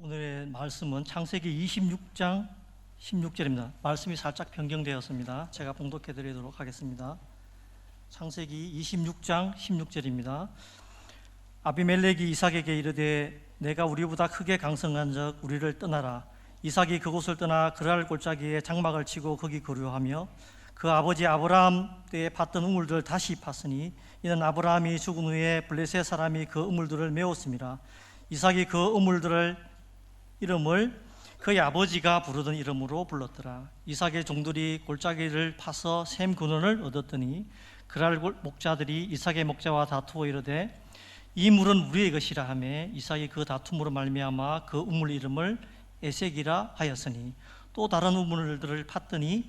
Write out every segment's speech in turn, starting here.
오늘의 말씀은 창세기 26장 16절입니다. 말씀이 살짝 변경되었습니다. 제가 봉독해 드리도록 하겠습니다. 창세기 26장 16절입니다. 아비멜렉이 이삭에게 이르되 내가 우리보다 크게 강성한즉 우리를 떠나라. 이삭이 그곳을 떠나 그랄 골짜기에 장막을 치고 거기 거류하며 그 아버지 아브라함 때에 팠던 우물들을 다시 팠으니 이는 아브라함이 죽은 후에 블레셋 사람이 그 우물들을 메웠습니다. 이삭이 그 우물들을 이름을 그의 아버지가 부르던 이름으로 불렀더라. 이삭의 종들이 골짜기를 파서 샘 근원을 얻었더니 그랄 목자들이 이삭의 목자와 다투어 이르되 이 물은 우리의 것이라 하며 이삭이 그 다툼으로 말미암아 그 우물 이름을 에색이라 하였으니 또 다른 우물들을 팠더니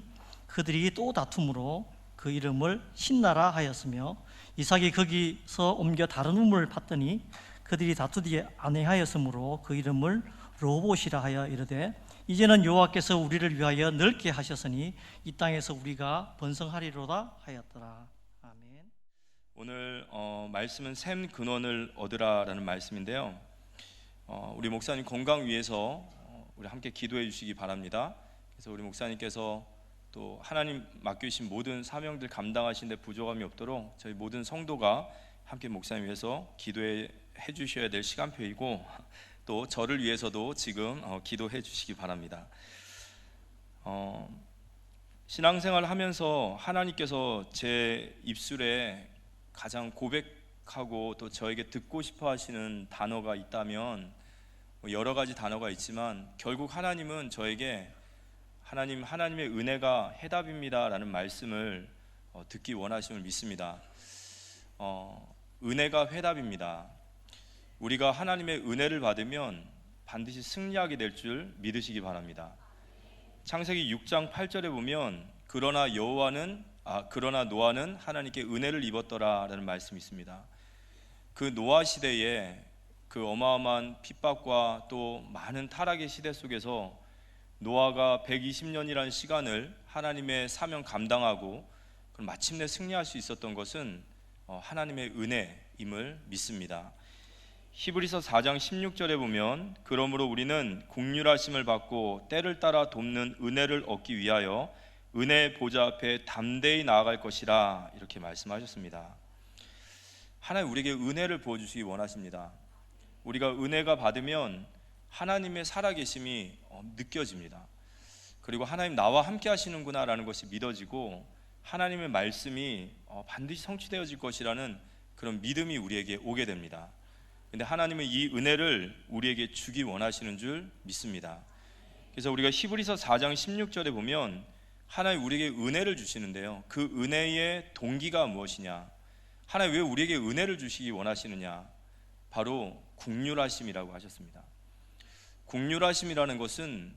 그들이 또 다툼으로 그 이름을 신나라 하였으며 이삭이 거기서 옮겨 다른 우물을 팠더니 그들이 다투지 아니하였으므로 그 이름을 로봇이라 하여 이르되 이제는 여호와께서 우리를 위하여 넓게 하셨으니 이 땅에서 우리가 번성하리로다 하였더라. 아멘. 오늘 말씀은 샘 근원을 얻으라라는 말씀인데요. 우리 목사님 건강 위해서 우리 함께 기도해 주시기 바랍니다. 그래서 우리 목사님께서 또 하나님 맡기신 모든 사명들 감당하시는데 부족함이 없도록 저희 모든 성도가 함께 목사님 위해서 기도해 주셔야 될 시간표이고 또 저를 위해서도 지금 기도해 주시기 바랍니다. 신앙생활을 하면서 하나님께서 제 입술에 가장 고백하고 또 저에게 듣고 싶어 하시는 단어가 있다면 여러 가지 단어가 있지만 결국 하나님은 저에게 하나님의 은혜가 해답입니다 라는 말씀을 듣기 원하심을 믿습니다. 은혜가 해답입니다. 우리가 하나님의 은혜를 받으면 반드시 승리하게 될 줄 믿으시기 바랍니다. 창세기 6장 8절에 보면 그러나 노아는 하나님께 은혜를 입었더라 라는 말씀이 있습니다. 그 노아 시대에 그 어마어마한 핍박과 또 많은 타락의 시대 속에서 노아가 120년이라는 시간을 하나님의 사명 감당하고 마침내 승리할 수 있었던 것은 하나님의 은혜임을 믿습니다. 히브리서 4장 16절에 보면 그러므로 우리는 긍휼하심을 받고 때를 따라 돕는 은혜를 얻기 위하여 은혜의 보좌 앞에 담대히 나아갈 것이라 이렇게 말씀하셨습니다. 하나님 우리에게 은혜를 부어주시기 원하십니다. 우리가 은혜가 받으면 하나님의 살아계심이 느껴집니다. 그리고 하나님 나와 함께 하시는구나 라는 것이 믿어지고 하나님의 말씀이 반드시 성취되어질 것이라는 그런 믿음이 우리에게 오게 됩니다. 근데 하나님은 이 은혜를 우리에게 주기 원하시는 줄 믿습니다. 그래서 우리가 히브리서 4장 16절에 보면 하나님 우리에게 은혜를 주시는데요, 그 은혜의 동기가 무엇이냐, 하나님 왜 우리에게 은혜를 주시기 원하시느냐, 바로 긍휼하심이라고 하셨습니다. 긍휼하심이라는 것은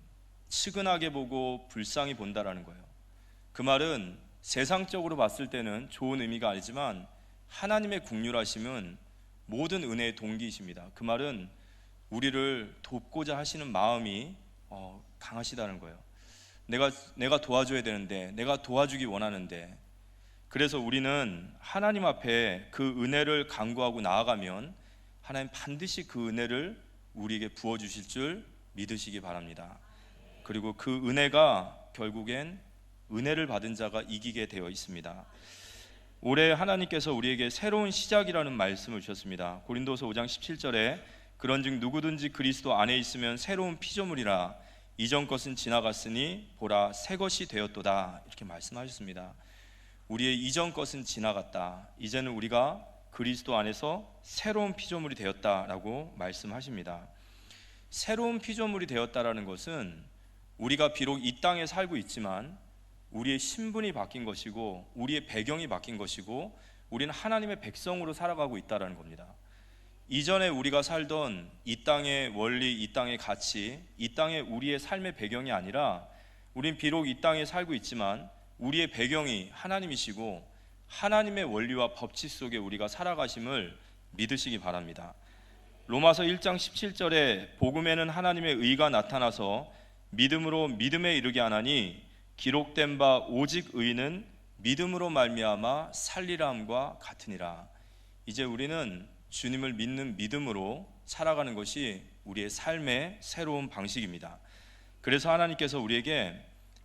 측은하게 보고 불쌍히 본다라는 거예요. 그 말은 세상적으로 봤을 때는 좋은 의미가 아니지만 하나님의 긍휼하심은 모든 은혜의 동기이십니다. 그 말은 우리를 돕고자 하시는 마음이 강하시다는 거예요. 내가 도와줘야 되는데, 내가 도와주기 원하는데, 그래서 우리는 하나님 앞에 그 은혜를 간구하고 나아가면 하나님 반드시 그 은혜를 우리에게 부어주실 줄 믿으시기 바랍니다. 그리고 그 은혜가 결국엔 은혜를 받은 자가 이기게 되어 있습니다. 올해 하나님께서 우리에게 새로운 시작이라는 말씀을 주셨습니다. 고린도서 5장 17절에 그런즉 누구든지 그리스도 안에 있으면 새로운 피조물이라 이전 것은 지나갔으니 보라 새 것이 되었도다 이렇게 말씀하셨습니다. 우리의 이전 것은 지나갔다, 이제는 우리가 그리스도 안에서 새로운 피조물이 되었다라고 말씀하십니다. 새로운 피조물이 되었다라는 것은 우리가 비록 이 땅에 살고 있지만 우리의 신분이 바뀐 것이고 우리의 배경이 바뀐 것이고 우리는 하나님의 백성으로 살아가고 있다는 겁니다. 이전에 우리가 살던 이 땅의 원리, 이 땅의 가치, 이 땅의 우리의 삶의 배경이 아니라 우린 비록 이 땅에 살고 있지만 우리의 배경이 하나님이시고 하나님의 원리와 법칙 속에 우리가 살아가심을 믿으시기 바랍니다. 로마서 1장 17절에 복음에는 하나님의 의가 나타나서 믿음으로 믿음에 이르게 하나니 기록된 바 오직 의는 믿음으로 말미암아 살리라 함과 같으니라. 이제 우리는 주님을 믿는 믿음으로 살아가는 것이 우리의 삶의 새로운 방식입니다. 그래서 하나님께서 우리에게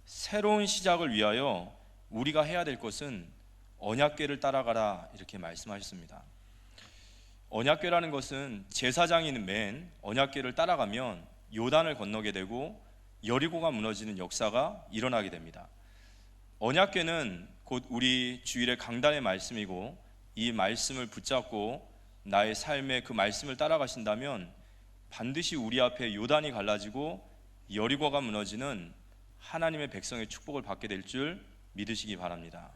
새로운 시작을 위하여 우리가 해야 될 것은 언약궤를 따라가라 이렇게 말씀하셨습니다. 언약궤라는 것은 제사장이 맨 언약궤를 따라가면 요단을 건너게 되고 여리고가 무너지는 역사가 일어나게 됩니다. 언약궤는 곧 우리 주일의 강단의 말씀이고, 이 말씀을 붙잡고 나의 삶에 그 말씀을 따라가신다면 반드시 우리 앞에 요단이 갈라지고 여리고가 무너지는 하나님의 백성의 축복을 받게 될 줄 믿으시기 바랍니다.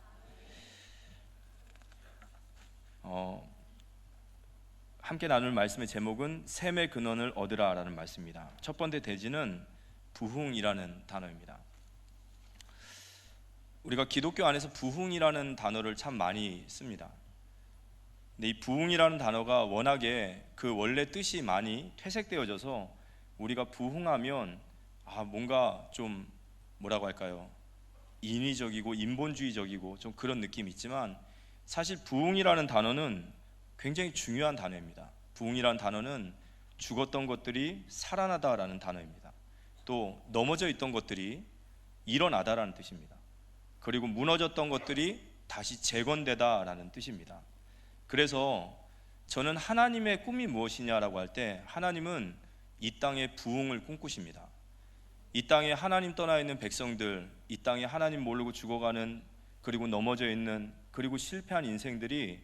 함께 나눌 말씀의 제목은 샘의 근원을 얻으라 라는 말씀입니다. 첫 번째 대지는 부흥이라는 단어입니다. 우리가 기독교 안에서 부흥이라는 단어를 참 많이 씁니다. 근데 이 부흥이라는 단어가 워낙에 그 원래 뜻이 많이 퇴색되어져서 우리가 부흥하면 뭔가 좀 뭐라고 할까요? 인위적이고 인본주의적이고 좀 그런 느낌이 있지만, 사실 부흥이라는 단어는 굉장히 중요한 단어입니다. 부흥이라는 단어는 죽었던 것들이 살아나다라는 단어입니다. 또 넘어져 있던 것들이 일어나다라는 뜻입니다. 그리고 무너졌던 것들이 다시 재건되다라는 뜻입니다. 그래서 저는 하나님의 꿈이 무엇이냐라고 할 때, 하나님은 이 땅에 부흥을 꿈꾸십니다. 이 땅에 하나님 떠나 있는 백성들, 이 땅에 하나님 모르고 죽어가는, 그리고 넘어져 있는, 그리고 실패한 인생들이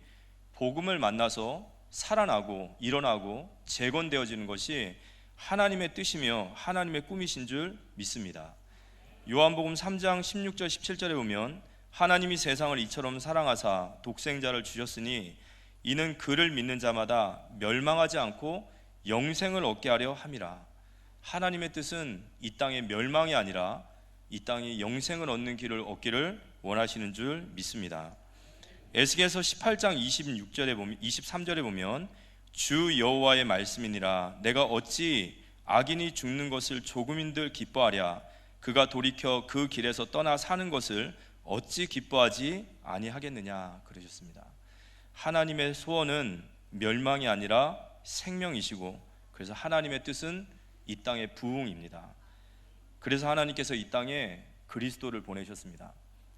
복음을 만나서 살아나고 일어나고 재건되어지는 것이 하나님의 뜻이며 하나님의 꿈이신 줄 믿습니다. 요한복음 3장 16절 17절에 보면, 하나님이 세상을 이처럼 사랑하사 독생자를 주셨으니 이는 그를 믿는 자마다 멸망하지 않고 영생을 얻게 하려 함이라. 하나님의 뜻은 이 땅의 멸망이 아니라 이 땅에 영생을 얻는 길을 얻기를 원하시는 줄 믿습니다. 에스겔서 18장 23절에 보면 주 여호와의 말씀이니라. 내가 어찌 악인이 죽는 것을 조금인들 기뻐하랴. 그가 돌이켜 그 길에서 떠나 사는 것을 어찌 기뻐하지 아니하겠느냐 그러셨습니다. 하나님의 소원은 멸망이 아니라 생명이시고, 그래서 하나님의 뜻은 이 땅의 부흥입니다. 그래서 하나님께서 이 땅에 그리스도를 보내셨습니다.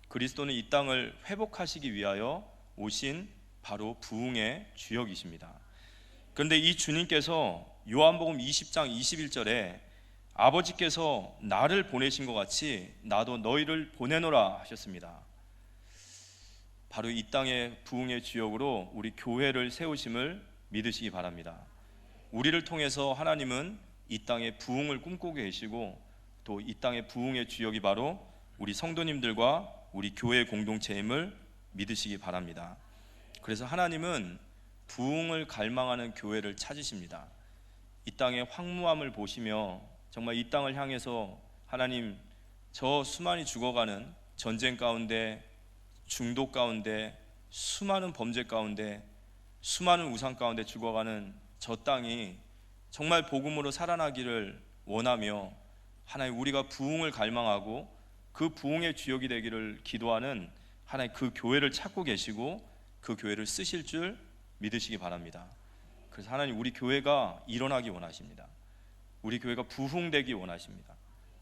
그리스도는 이 땅을 회복하시기 위하여 오신 바로 부흥의 주역이십니다. 그런데 이 주님께서 요한복음 20장 21절에 아버지께서 나를 보내신 것 같이 나도 너희를 보내노라 하셨습니다. 바로 이 땅의 부흥의 주역으로 우리 교회를 세우심을 믿으시기 바랍니다. 우리를 통해서 하나님은 이 땅의 부흥을 꿈꾸고 계시고, 또 이 땅의 부흥의 주역이 바로 우리 성도님들과 우리 교회 공동체임을 믿으시기 바랍니다. 그래서 하나님은 부흥을 갈망하는 교회를 찾으십니다. 이 땅의 황무함을 보시며 정말 이 땅을 향해서 하나님, 저 수많이 죽어가는 전쟁 가운데, 중독 가운데, 수많은 범죄 가운데, 수많은 우상 가운데 죽어가는 저 땅이 정말 복음으로 살아나기를 원하며, 하나님 우리가 부흥을 갈망하고 그 부흥의 주역이 되기를 기도하는 하나님 그 교회를 찾고 계시고 그 교회를 쓰실 줄 믿으시기 바랍니다. 그래서 하나님 우리 교회가 일어나기 원하십니다. 우리 교회가 부흥되기 원하십니다.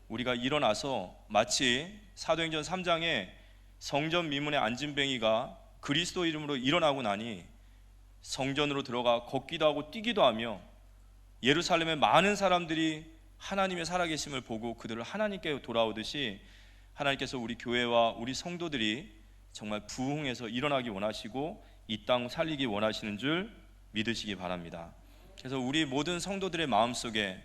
우리가 일어나서 마치 사도행전 3장에 성전 미문의 안진뱅이가 그리스도 이름으로 일어나고 나니 성전으로 들어가 걷기도 하고 뛰기도 하며 예루살렘의 많은 사람들이 하나님의 살아계심을 보고 그들을 하나님께 돌아오듯이, 하나님께서 우리 교회와 우리 성도들이 정말 부흥해서 일어나기 원하시고 이 땅 살리기 원하시는 줄 믿으시기 바랍니다. 그래서 우리 모든 성도들의 마음속에,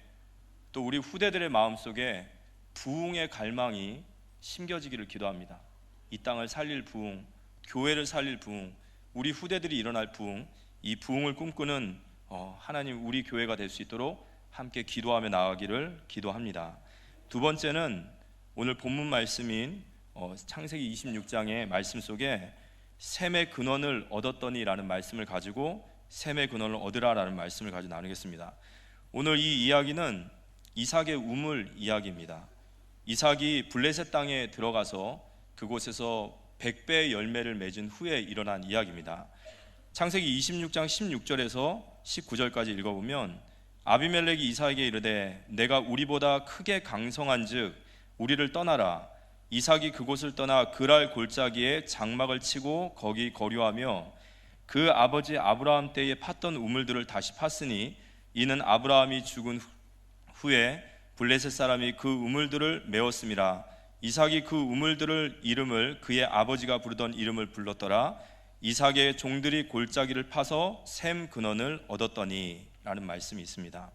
또 우리 후대들의 마음속에 부흥의 갈망이 심겨지기를 기도합니다. 이 땅을 살릴 부흥, 교회를 살릴 부흥, 우리 후대들이 일어날 부흥, 이 부흥을 꿈꾸는 하나님 우리 교회가 될 수 있도록 함께 기도하며 나아가기를 기도합니다. 두 번째는 오늘 본문 말씀인 창세기 26장의 말씀 속에 셈의 근원을 얻었더니 라는 말씀을 가지고 셈의 근원을 얻으라 라는 말씀을 가지고 나누겠습니다. 오늘 이 이야기는 이삭의 우물 이야기입니다. 이삭이 블레셋 땅에 들어가서 그곳에서 100배의 열매를 맺은 후에 일어난 이야기입니다. 창세기 26장 16절에서 19절까지 읽어보면 아비멜렉이 이삭에게 이르되 내가 우리보다 크게 강성한즉 우리를 떠나라. 이삭이 그곳을 떠나 그랄 골짜기에 장막을 치고 거기 거류하며 그 아버지 아브라함 때에 팠던 우물들을 다시 팠으니 이는 아브라함이 죽은 후에 블레셋 사람이 그 우물들을 메웠음이라. 이삭이 그 우물들을 이름을 그의 아버지가 부르던 이름을 불렀더라. 이삭의 종들이 골짜기를 파서 샘 근원을 얻었더니 라는 말씀이 있습니다.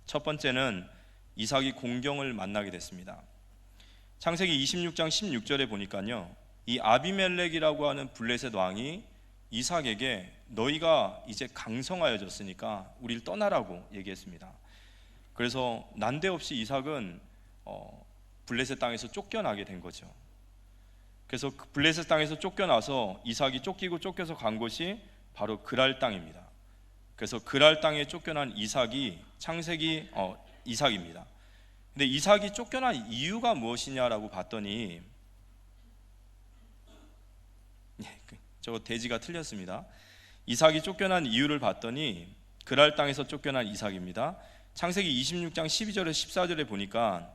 첫 번째는 이삭이 공경을 만나게 됐습니다. 창세기 26장 16절에 보니까요, 이 아비멜렉이라고 하는 블레셋 왕이 이삭에게 너희가 이제 강성하여졌으니까 우리를 떠나라고 얘기했습니다. 그래서 난데없이 이삭은 블레셋 땅에서 쫓겨나게 된 거죠. 그래서 그 블레셋 땅에서 쫓겨나서 이삭이 쫓겨서 간 곳이 바로 그랄 땅입니다. 그래서 그랄 땅에 쫓겨난 이삭이 창세기 이삭입니다. 근데 이삭이 쫓겨난 이유가 무엇이냐라고 봤더니 저거 돼지가 틀렸습니다. 이삭이 쫓겨난 이유를 봤더니 그랄 땅에서 쫓겨난 이삭입니다. 창세기 26장 12절에 14절에 보니까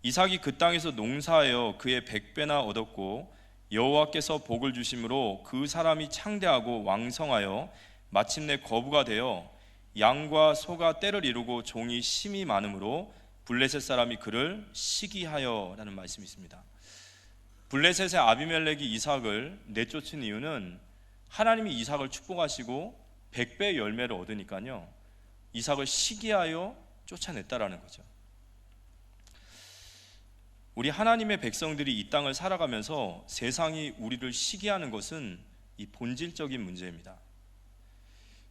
이삭이 그 땅에서 농사하여 그의 100배나 얻었고 여호와께서 복을 주심으로 그 사람이 창대하고 왕성하여 마침내 거부가 되어 양과 소가 때를 이루고 종이 심이 많으므로 블레셋 사람이 그를 시기하여 라는 말씀이 있습니다. 블레셋의 아비멜렉이 이삭을 내쫓은 이유는 하나님이 이삭을 축복하시고 100배의 열매를 얻으니까요, 이삭을 시기하여 쫓아냈다라는 거죠. 우리 하나님의 백성들이 이 땅을 살아가면서 세상이 우리를 시기하는 것은 이 본질적인 문제입니다.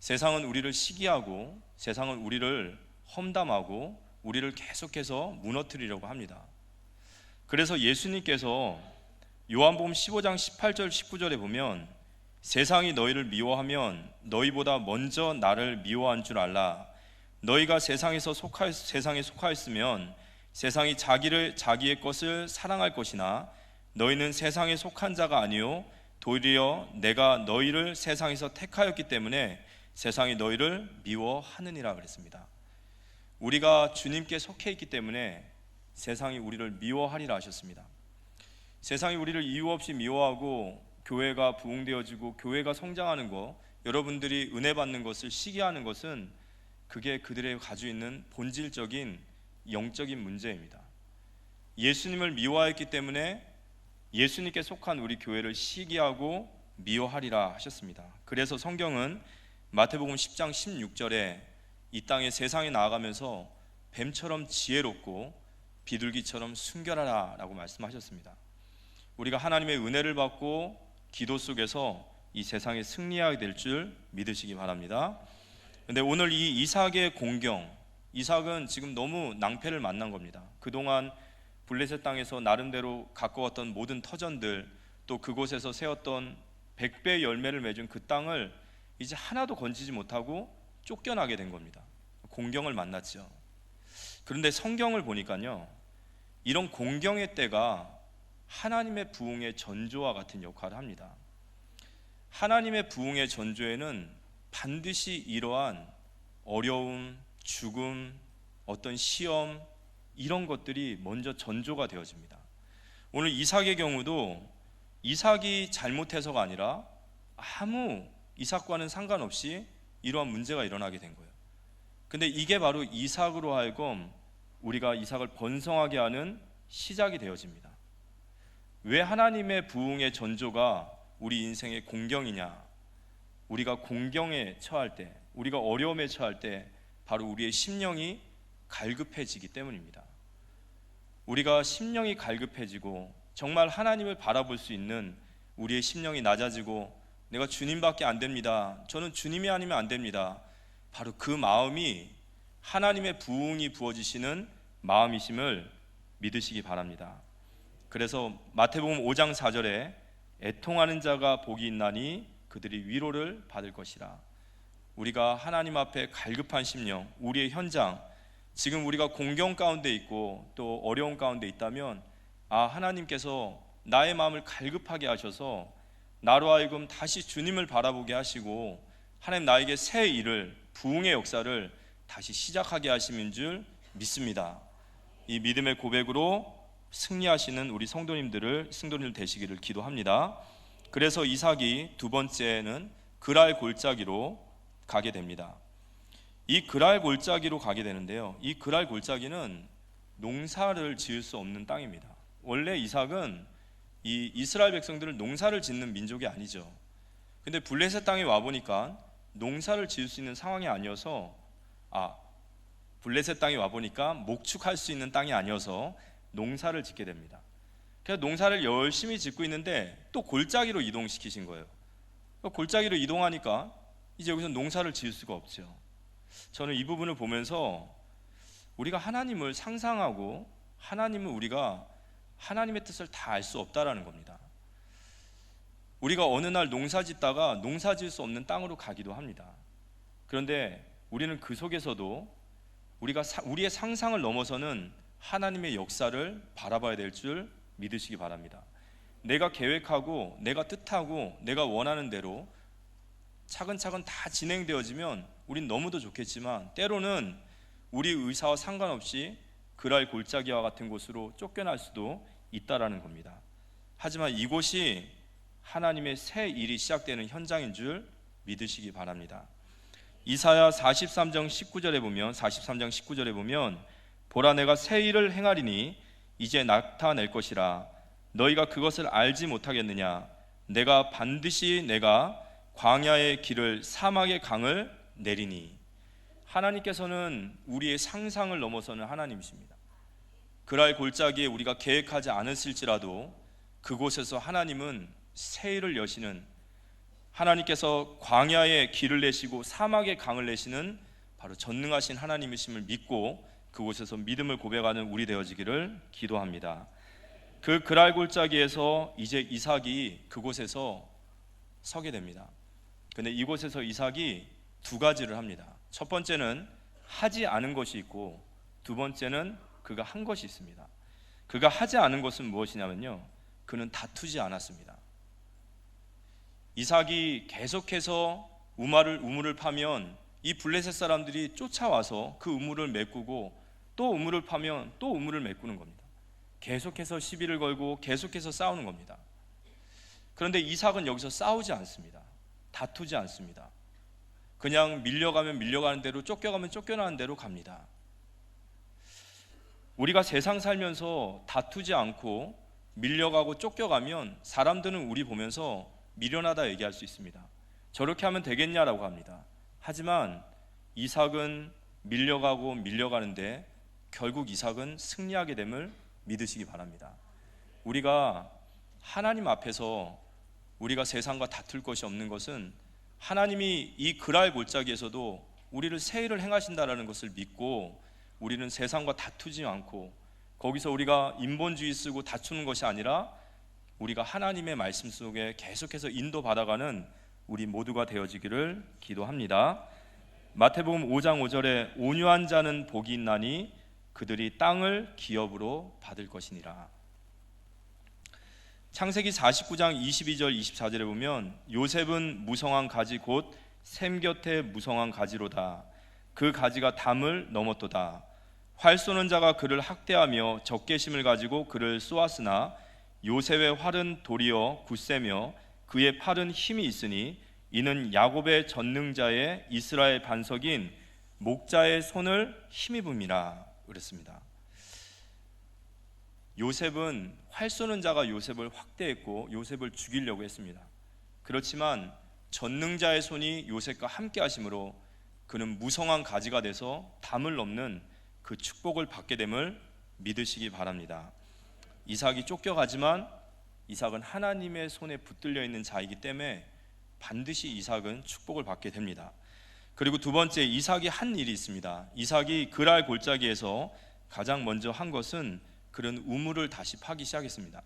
세상은 우리를 시기하고 세상은 우리를 험담하고 우리를 계속해서 무너뜨리려고 합니다. 그래서 예수님께서 요한복음 15장 18절 19절에 보면 세상이 너희를 미워하면 너희보다 먼저 나를 미워한 줄 알라. 너희가 세상에 속하였으면 세상이 자기의 것을 사랑할 것이나 너희는 세상에 속한 자가 아니요 도리어 내가 너희를 세상에서 택하였기 때문에 세상이 너희를 미워하느니라 그랬습니다. 우리가 주님께 속해 있기 때문에 세상이 우리를 미워하리라 하셨습니다. 세상이 우리를 이유 없이 미워하고 교회가 부흥되어지고 교회가 성장하는 것, 여러분들이 은혜 받는 것을 시기하는 것은 그게 그들의 가지고 있는 본질적인 영적인 문제입니다. 예수님을 미워했기 때문에 예수님께 속한 우리 교회를 시기하고 미워하리라 하셨습니다. 그래서 성경은 마태복음 10장 16절에 이 땅에 세상에 나아가면서 뱀처럼 지혜롭고 비둘기처럼 순결하라 라고 말씀하셨습니다. 우리가 하나님의 은혜를 받고 기도 속에서 이 세상에 승리하게 될 줄 믿으시기 바랍니다. 근데 오늘 이 이삭의 공경, 이삭은 지금 너무 낭패를 만난 겁니다. 그동안 블레셋 땅에서 나름대로 가꿔왔던 모든 터전들, 또 그곳에서 세웠던 100배의 열매를 맺은 그 땅을 이제 하나도 건지지 못하고 쫓겨나게 된 겁니다. 공경을 만났죠. 그런데 성경을 보니까요, 이런 공경의 때가 하나님의 부흥의 전조와 같은 역할을 합니다. 하나님의 부흥의 전조에는 반드시 이러한 어려움, 죽음, 어떤 시험, 이런 것들이 먼저 전조가 되어집니다. 오늘 이삭의 경우도 이삭이 잘못해서가 아니라 아무 이삭과는 상관없이 이러한 문제가 일어나게 된 거예요. 근데 이게 바로 이삭으로 하여금 우리가 이삭을 번성하게 하는 시작이 되어집니다. 왜 하나님의 부흥의 전조가 우리 인생의 공경이냐? 우리가 공경에 처할 때, 우리가 어려움에 처할 때 바로 우리의 심령이 갈급해지기 때문입니다. 우리가 심령이 갈급해지고 정말 하나님을 바라볼 수 있는 우리의 심령이 낮아지고 내가 주님밖에 안 됩니다, 저는 주님이 아니면 안 됩니다, 바로 그 마음이 하나님의 부흥이 부어지시는 마음이심을 믿으시기 바랍니다. 그래서 마태복음 5장 4절에 애통하는 자가 복이 있나니 그들이 위로를 받을 것이라. 우리가 하나님 앞에 갈급한 심령, 우리의 현장, 지금 우리가 공경 가운데 있고 또 어려움 가운데 있다면 하나님께서 나의 마음을 갈급하게 하셔서 나로 하여금 다시 주님을 바라보게 하시고 하나님 나에게 새 일을 부흥의 역사를 다시 시작하게 하심인 줄 믿습니다. 이 믿음의 고백으로 승리하시는 우리 성도님들 되시기를 기도합니다. 그래서 이삭이 두 번째는 그랄 골짜기로 가게 됩니다. 이 그랄 골짜기로 가게 되는데요, 이 그랄 골짜기는 농사를 지을 수 없는 땅입니다. 원래 이삭은 이 이스라엘 백성들을 농사를 짓는 민족이 아니죠. 근데 블레셋 땅에 와 보니까 농사를 지을 수 있는 상황이 아니어서 블레셋 땅에 와 보니까 목축할 수 있는 땅이 아니어서 농사를 짓게 됩니다. 그래서 농사를 열심히 짓고 있는데 또 골짜기로 이동시키신 거예요. 골짜기로 이동하니까 이제 여기서 농사를 지을 수가 없죠. 저는 이 부분을 보면서 우리가 하나님을 상상하고 우리가 하나님의 뜻을 다 알 수 없다라는 겁니다. 우리가 어느 날 농사 짓다가 농사 지을 수 없는 땅으로 가기도 합니다. 그런데 우리는 그 속에서도 우리의 상상을 넘어서는 하나님의 역사를 바라봐야 될 줄 믿으시기 바랍니다. 내가 계획하고 내가 뜻하고 내가 원하는 대로 차근차근 다 진행되어지면 우린 너무도 좋겠지만 때로는 우리 의사와 상관없이 그랄 골짜기와 같은 곳으로 쫓겨날 수도 있다라는 겁니다. 하지만 이곳이 하나님의 새 일이 시작되는 현장인 줄 믿으시기 바랍니다. 이사야 43장 19절에 보면 보라 내가 새 일을 행하리니 이제 나타낼 것이라 너희가 그것을 알지 못하겠느냐 내가 반드시 광야의 길을 사막의 강을 내리니. 하나님께서는 우리의 상상을 넘어서는 하나님이십니다. 그랄 골짜기에 우리가 계획하지 않았을지라도 그곳에서 하나님은 새 일을 여시는, 하나님께서 광야의 길을 내시고 사막의 강을 내시는 바로 전능하신 하나님이심을 믿고 그곳에서 믿음을 고백하는 우리 되어지기를 기도합니다. 그 그랄 골짜기에서 이제 이삭이 그곳에서 서게 됩니다. 근데 이곳에서 이삭이 두 가지를 합니다. 첫 번째는 하지 않은 것이 있고 두 번째는 그가 한 것이 있습니다. 그가 하지 않은 것은 무엇이냐면요, 그는 다투지 않았습니다. 이삭이 계속해서 우물을 파면 이 블레셋 사람들이 쫓아와서 그 우물을 메꾸고 또 우물을 파면 또 우물을 메꾸는 겁니다. 계속해서 시비를 걸고 계속해서 싸우는 겁니다. 그런데 이삭은 여기서 싸우지 않습니다. 다투지 않습니다. 그냥 밀려가면 밀려가는 대로, 쫓겨가면 쫓겨나는 대로 갑니다. 우리가 세상 살면서 다투지 않고 밀려가고 쫓겨가면 사람들은 우리 보면서 미련하다 얘기할 수 있습니다. 저렇게 하면 되겠냐라고 합니다. 하지만 이삭은 밀려가고 밀려가는데 결국 이삭은 승리하게 됨을 믿으시기 바랍니다. 우리가 하나님 앞에서 우리가 세상과 다툴 것이 없는 것은 하나님이 이 그랄 골짜기에서도 우리를 새 일을 행하신다라는 것을 믿고 우리는 세상과 다투지 않고 거기서 우리가 인본주의 쓰고 다투는 것이 아니라 우리가 하나님의 말씀 속에 계속해서 인도받아가는 우리 모두가 되어지기를 기도합니다. 마태복음 5장 5절에 온유한 자는 복이 있나니 그들이 땅을 기업으로 받을 것이니라. 창세기 49장 22절 24절에 보면 요셉은 무성한 가지 곧 샘 곁에 무성한 가지로다. 그 가지가 담을 넘었도다. 활 쏘는 자가 그를 학대하며 적개심을 가지고 그를 쏘았으나 요셉의 활은 도리어 굳세며 그의 팔은 힘이 있으니 이는 야곱의 전능자의 이스라엘 반석인 목자의 손을 힘입음이라 그랬습니다. 요셉은 활 쏘는 자가 요셉을 확대했고 요셉을 죽이려고 했습니다. 그렇지만 전능자의 손이 요셉과 함께 하심으로 그는 무성한 가지가 돼서 담을 넘는 그 축복을 받게 됨을 믿으시기 바랍니다. 이삭이 쫓겨가지만 이삭은 하나님의 손에 붙들려 있는 자이기 때문에 반드시 이삭은 축복을 받게 됩니다. 그리고 두 번째, 이삭이 한 일이 있습니다. 이삭이 그랄 골짜기에서 가장 먼저 한 것은 그런 우물을 다시 파기 시작했습니다.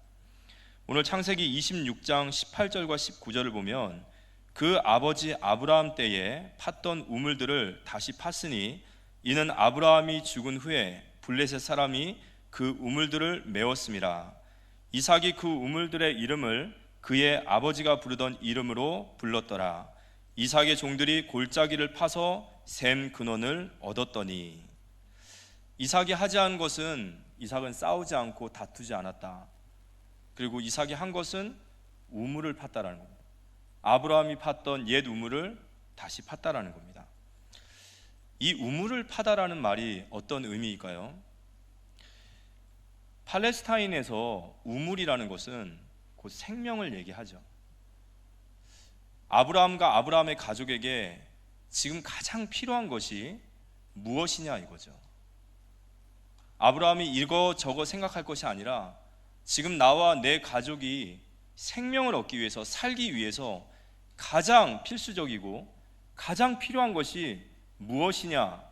오늘 창세기 26장 18절과 19절을 보면 그 아버지 아브라함 때에 팠던 우물들을 다시 팠으니 이는 아브라함이 죽은 후에 블레셋 사람이 그 우물들을 메웠습니다. 이삭이 그 우물들의 이름을 그의 아버지가 부르던 이름으로 불렀더라. 이삭의 종들이 골짜기를 파서 샘 근원을 얻었더니, 이삭이 하지 것은, 이삭은 싸우지 않고 다투지 않았다. 그리고 이삭이 한 것은 우물을 팠다라는 겁니다. 아브라함이 팠던 옛 우물을 다시 팠다라는 겁니다. 이 우물을 파다라는 말이 어떤 의미일까요? 팔레스타인에서 우물이라는 것은 곧 생명을 얘기하죠. 아브라함과 아브라함의 가족에게 지금 가장 필요한 것이 무엇이냐 이거죠. 아브라함이 이거저거 생각할 것이 아니라 지금 나와 내 가족이 생명을 얻기 위해서, 살기 위해서 가장 필수적이고 가장 필요한 것이 무엇이냐?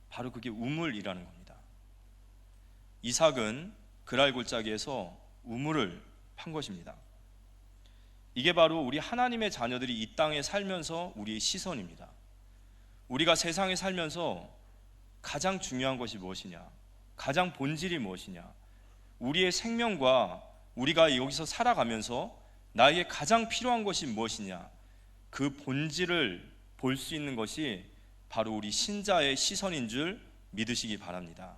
바로 그게 우물이라는 겁니다. 이삭은 그랄 골짜기에서 우물을 판 것입니다. 이게 바로 우리 하나님의 자녀들이 이 땅에 살면서 우리의 시선입니다. 우리가 세상에 살면서 가장 중요한 것이 무엇이냐? 가장 본질이 무엇이냐? 우리의 생명과 우리가 여기서 살아가면서 나에게 가장 필요한 것이 무엇이냐? 그 본질을 볼 수 있는 것이 바로 우리 신자의 시선인 줄 믿으시기 바랍니다.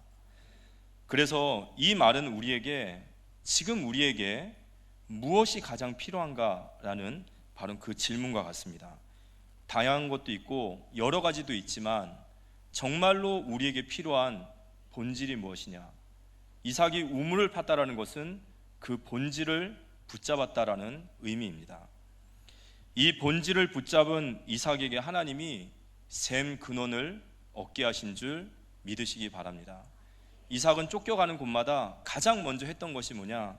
그래서 이 말은 우리에게, 지금 우리에게 무엇이 가장 필요한가라는 바로 그 질문과 같습니다. 다양한 것도 있고 여러 가지도 있지만 정말로 우리에게 필요한 본질이 무엇이냐? 이삭이 우물을 팠다라는 것은 그 본질을 붙잡았다라는 의미입니다. 이 본질을 붙잡은 이삭에게 하나님이 샘 근원을 얻게 하신 줄 믿으시기 바랍니다. 이삭은 쫓겨가는 곳마다 가장 먼저 했던 것이 뭐냐?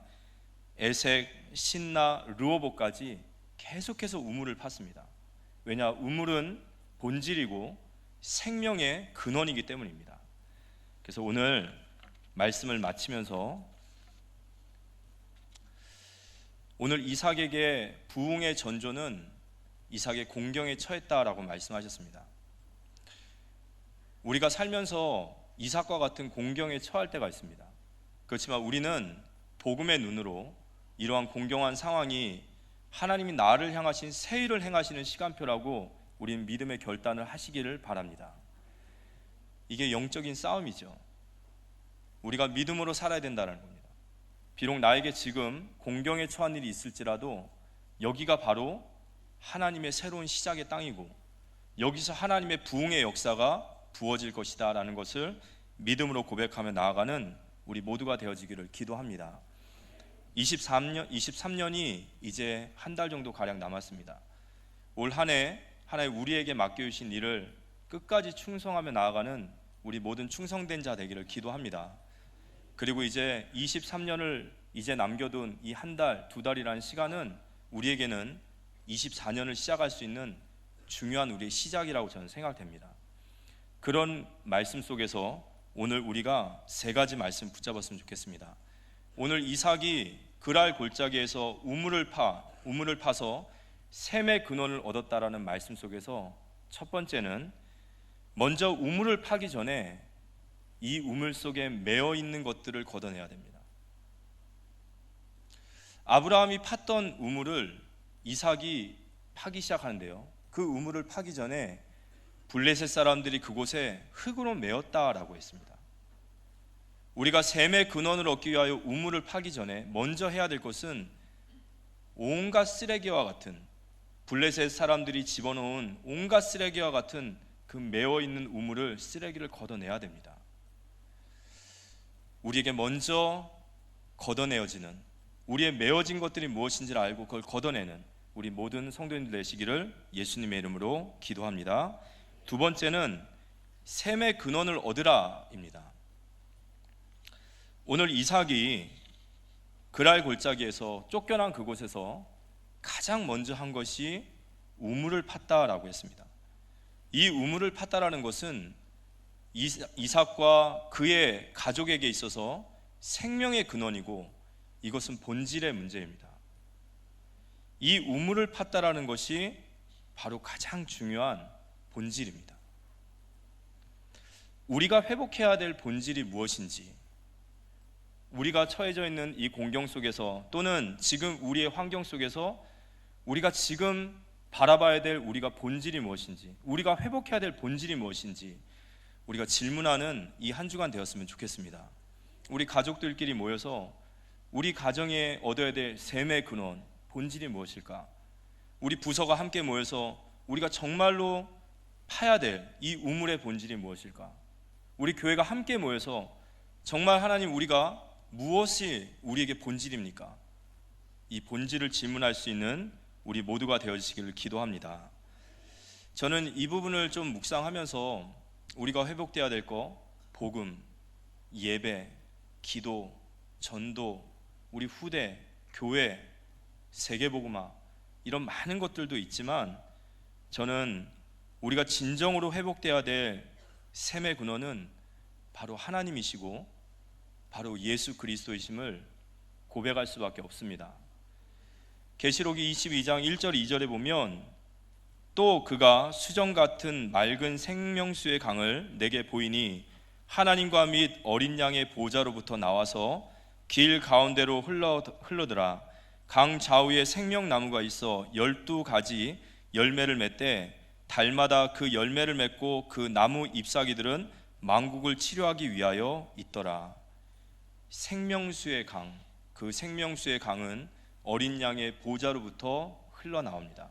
에색, 신나, 르호봇까지 계속해서 우물을 팠습니다. 왜냐? 우물은 본질이고 생명의 근원이기 때문입니다. 그래서 오늘 말씀을 마치면서 오늘 이삭에게 부흥의 전조는 이삭의 공경에 처했다라고 말씀하셨습니다. 우리가 살면서 이삭과 같은 공경에 처할 때가 있습니다. 그렇지만 우리는 복음의 눈으로 이러한 공경한 상황이 하나님이 나를 향하신 새 일을 행하시는 시간표라고 우리는 믿음의 결단을 하시기를 바랍니다. 이게 영적인 싸움이죠. 우리가 믿음으로 살아야 된다는 겁니다. 비록 나에게 지금 공경에 처한 일이 있을지라도 여기가 바로 하나님의 새로운 시작의 땅이고 여기서 하나님의 부흥의 역사가 부어질 것이다 라는 것을 믿음으로 고백하며 나아가는 우리 모두가 되어지기를 기도합니다. 23년이 이제 한 달 정도 가량 남았습니다. 올 한 해 하나님 우리에게 맡겨주신 일을 끝까지 충성하며 나아가는 우리 모든 충성된 자 되기를 기도합니다. 그리고 이제 23년을 이제 남겨둔 이 한 달, 두 달이라는 시간은 우리에게는 24년을 시작할 수 있는 중요한 우리의 시작이라고 저는 생각됩니다. 그런 말씀 속에서 오늘 우리가 세 가지 말씀 붙잡았으면 좋겠습니다. 오늘 이삭이 그랄 골짜기에서 우물을 파서 샘의 근원을 얻었다라는 말씀 속에서 첫 번째는 먼저 우물을 파기 전에 이 우물 속에 매어 있는 것들을 걷어내야 됩니다. 아브라함이 팠던 우물을 이삭이 파기 시작하는데요, 그 우물을 파기 전에 블레셋 사람들이 그곳에 흙으로 메었다라고 했습니다. 우리가 샘의 근원을 얻기 위하여 우물을 파기 전에 먼저 해야 될 것은 온갖 쓰레기와 같은, 블레셋 사람들이 집어넣은 온갖 쓰레기와 같은 그 메어있는 우물을, 쓰레기를 걷어내야 됩니다. 우리에게 먼저 걷어내어지는, 우리의 메어진 것들이 무엇인지를 알고 그걸 걷어내는 우리 모든 성도님들 되시기를 예수님의 이름으로 기도합니다. 두 번째는 샘의 근원을 얻으라입니다. 오늘 이삭이 그랄 골짜기에서 쫓겨난 그곳에서 가장 먼저 한 것이 우물을 팠다라고 했습니다. 이 우물을 팠다라는 것은 이삭과 그의 가족에게 있어서 생명의 근원이고 이것은 본질의 문제입니다. 이 우물을 팠다라는 것이 바로 가장 중요한 본질입니다. 우리가 회복해야 될 본질이 무엇인지, 우리가 처해져 있는 이 공경 속에서 또는 지금 우리의 환경 속에서 우리가 지금 바라봐야 될 우리가 본질이 무엇인지, 우리가 회복해야 될 본질이 무엇인지 우리가 질문하는 이 한 주간 되었으면 좋겠습니다. 우리 가족들끼리 모여서 우리 가정에 얻어야 될 셈의 근원, 본질이 무엇일까? 우리 부서가 함께 모여서 우리가 정말로 파야 될 이 우물의 본질이 무엇일까? 우리 교회가 함께 모여서 정말 하나님, 우리가 무엇이 우리에게 본질입니까? 이 본질을 질문할 수 있는 우리 모두가 되어주시기를 기도합니다. 저는 이 부분을 좀 묵상하면서 우리가 회복돼야 될 거, 복음, 예배, 기도, 전도, 우리 후대, 교회, 세계복음화, 이런 많은 것들도 있지만 저는 우리가 진정으로 회복돼야 될 셈의 근원은 바로 하나님이시고 바로 예수 그리스도이심을 고백할 수밖에 없습니다. 계시록이 22장 1절 2절에 보면 또 그가 수정 같은 맑은 생명수의 강을 내게 보이니 하나님과 및 어린 양의 보좌로부터 나와서 길 가운데로 흘러더라. 강 좌우에 생명나무가 있어 12가지 열매를 맺되 달마다 그 열매를 맺고 그 나무 잎사귀들은 만국을 치료하기 위하여 있더라. 생명수의 강, 그 생명수의 강은 어린 양의 보좌로부터 흘러나옵니다.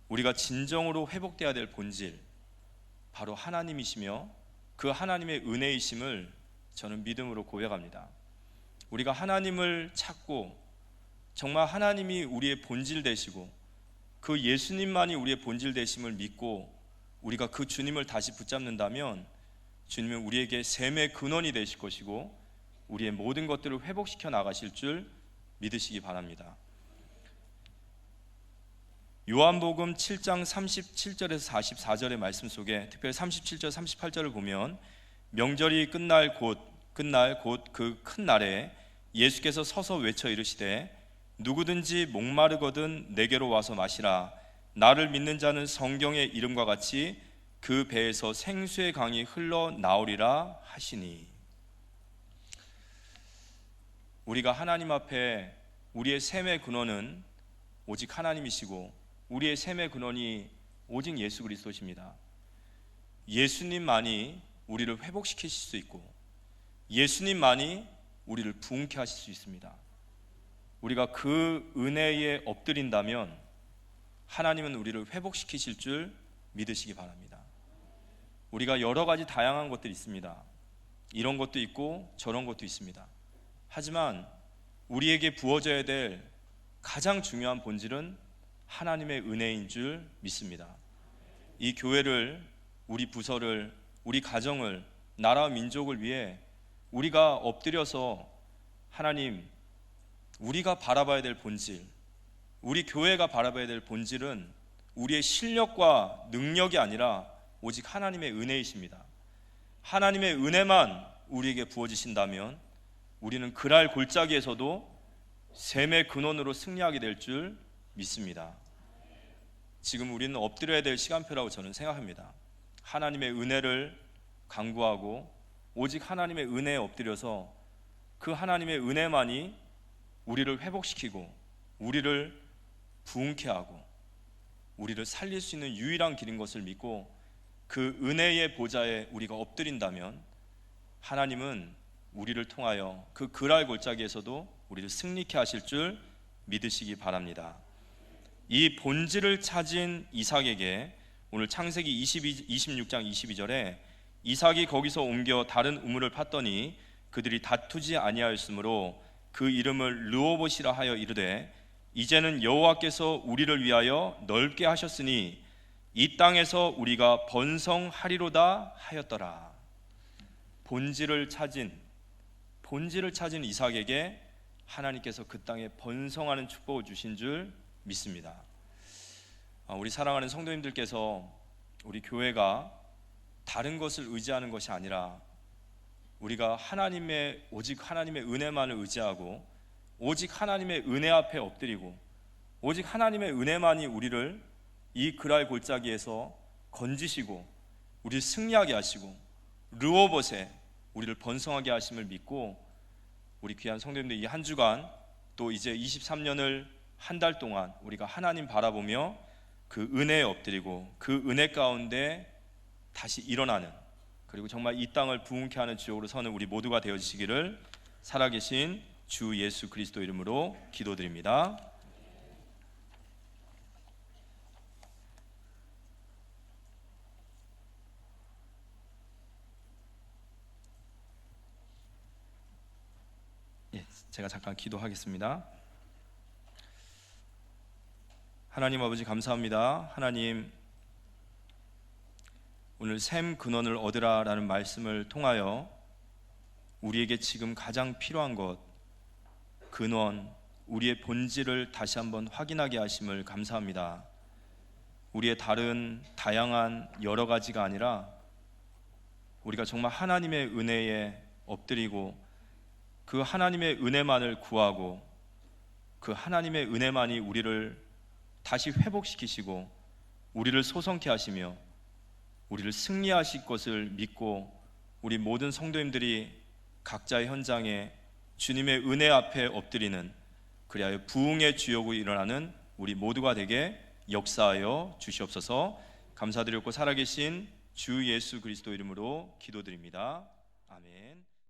우리가 진정으로 회복돼야 될 본질, 바로 하나님이시며 그 하나님의 은혜이심을 저는 믿음으로 고백합니다. 우리가 하나님을 찾고 정말 하나님이 우리의 본질 되시고 그 예수님만이 우리의 본질 되심을 믿고 우리가 그 주님을 다시 붙잡는다면 주님은 우리에게 셈의 근원이 되실 것이고 우리의 모든 것들을 회복시켜 나가실 줄 믿으시기 바랍니다. 요한복음 7장 37절에서 44절의 말씀 속에 특별히 37절 38절을 보면 명절이 끝날 곧 그 큰 날에 예수께서 서서 외쳐 이르시되 누구든지 목마르거든 내게로 와서 마시라. 나를 믿는 자는 성경의 이름과 같이 그 배에서 생수의 강이 흘러나오리라 하시니. 우리가 하나님 앞에 우리의 셈의 근원은 오직 하나님이시고 우리의 셈의 근원이 오직 예수 그리스도십니다. 예수님만이 우리를 회복시키실 수 있고 예수님만이 우리를 부흥케 하실 수 있습니다. 우리가 그 은혜에 엎드린다면 하나님은 우리를 회복시키실 줄 믿으시기 바랍니다. 우리가 여러 가지 다양한 것들이 있습니다. 이런 것도 있고 저런 것도 있습니다. 하지만 우리에게 부어져야 될 가장 중요한 본질은 하나님의 은혜인 줄 믿습니다. 이 교회를, 우리 부서를, 우리 가정을, 나라와 민족을 위해 우리가 엎드려서 하나님, 우리가 바라봐야 될 본질, 우리 교회가 바라봐야 될 본질은 우리의 실력과 능력이 아니라 오직 하나님의 은혜이십니다. 하나님의 은혜만 우리에게 부어지신다면 우리는 그랄 골짜기에서도 셈의 근원으로 승리하게 될 줄 믿습니다. 지금 우리는 엎드려야 될 시간표라고 저는 생각합니다. 하나님의 은혜를 간구하고 오직 하나님의 은혜에 엎드려서 그 하나님의 은혜만이 우리를 회복시키고 우리를 부흥케 하고 우리를 살릴 수 있는 유일한 길인 것을 믿고 그 은혜의 보좌에 우리가 엎드린다면 하나님은 우리를 통하여 그 그랄 골짜기에서도 우리를 승리케 하실 줄 믿으시기 바랍니다. 이 본질을 찾은 이삭에게 오늘 창세기 26장 22절에 이삭이 거기서 옮겨 다른 우물을 팠더니 그들이 다투지 아니하였으므로 그 이름을 르호봇이라 하여 이르되 이제는 여호와께서 우리를 위하여 넓게 하셨으니 이 땅에서 우리가 번성하리로다 하였더라. 본질을 찾은 이삭에게 하나님께서 그 땅에 번성하는 축복을 주신 줄 믿습니다. 우리 사랑하는 성도님들께서 우리 교회가 다른 것을 의지하는 것이 아니라 우리가 오직 하나님의 은혜만을 의지하고 오직 하나님의 은혜 앞에 엎드리고 오직 하나님의 은혜만이 우리를 이 그랄 골짜기에서 건지시고 우리를 승리하게 하시고 르호봇에 우리를 번성하게 하심을 믿고 우리 귀한 성도님들 이 한 주간 또 이제 23년을 한 달 동안 우리가 하나님 바라보며 그 은혜에 엎드리고 그 은혜 가운데 다시 일어나는, 그리고 정말 이 땅을 부흥케 하는 주역으로 서는 우리 모두가 되어지시기를 살아계신 주 예수 그리스도 이름으로 기도드립니다. 예, 제가 잠깐 기도하겠습니다. 하나님 아버지 감사합니다. 하나님, 오늘 샘 근원을 얻으라라는 말씀을 통하여 우리에게 지금 가장 필요한 것, 근원, 우리의 본질을 다시 한번 확인하게 하심을 감사합니다. 우리의 다양한 여러 가지가 아니라 우리가 정말 하나님의 은혜에 엎드리고 그 하나님의 은혜만을 구하고 그 하나님의 은혜만이 우리를 다시 회복시키시고 우리를 소성케 하시며 우리를 승리하실 것을 믿고 우리 모든 성도님들이 각자의 현장에 주님의 은혜 앞에 엎드리는, 그리하여 부흥의 주역으로 일어나는 우리 모두가 되게 역사하여 주시옵소서. 감사드렸고 살아계신 주 예수 그리스도 이름으로 기도드립니다. 아멘.